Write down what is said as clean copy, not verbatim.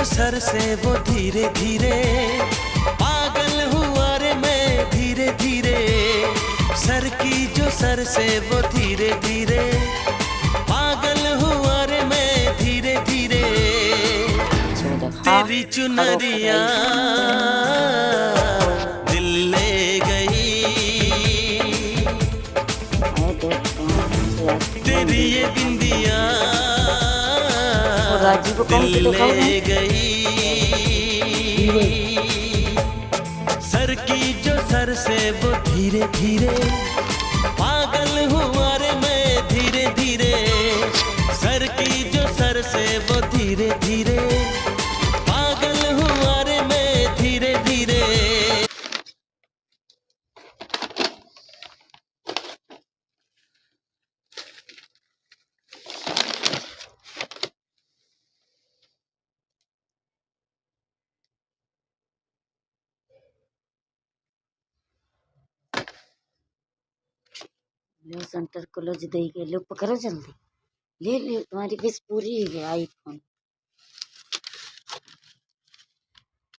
Sir से वो धीरे धीरे पागल हुआ रे मैं धीरे धीरे। सर की जो सर से वो धीरे धीरे पागल हुआ रे मैं धीरे धीरे। तेरी चुनरिया दिल ले गई, तेरी ये बिंदिया दिल ले गई। सर की जो सर से वो धीरे धीरे पागल हुआ रे मैं धीरे धीरे। सर की जो सर से वो धीरे धीरे पागल हुआ रे मैं धीरे धीरे। लो सेंटर क्लोज दे के लो पकड़ो जल्दी ले ले, तुम्हारी विश पूरी है आईफोन।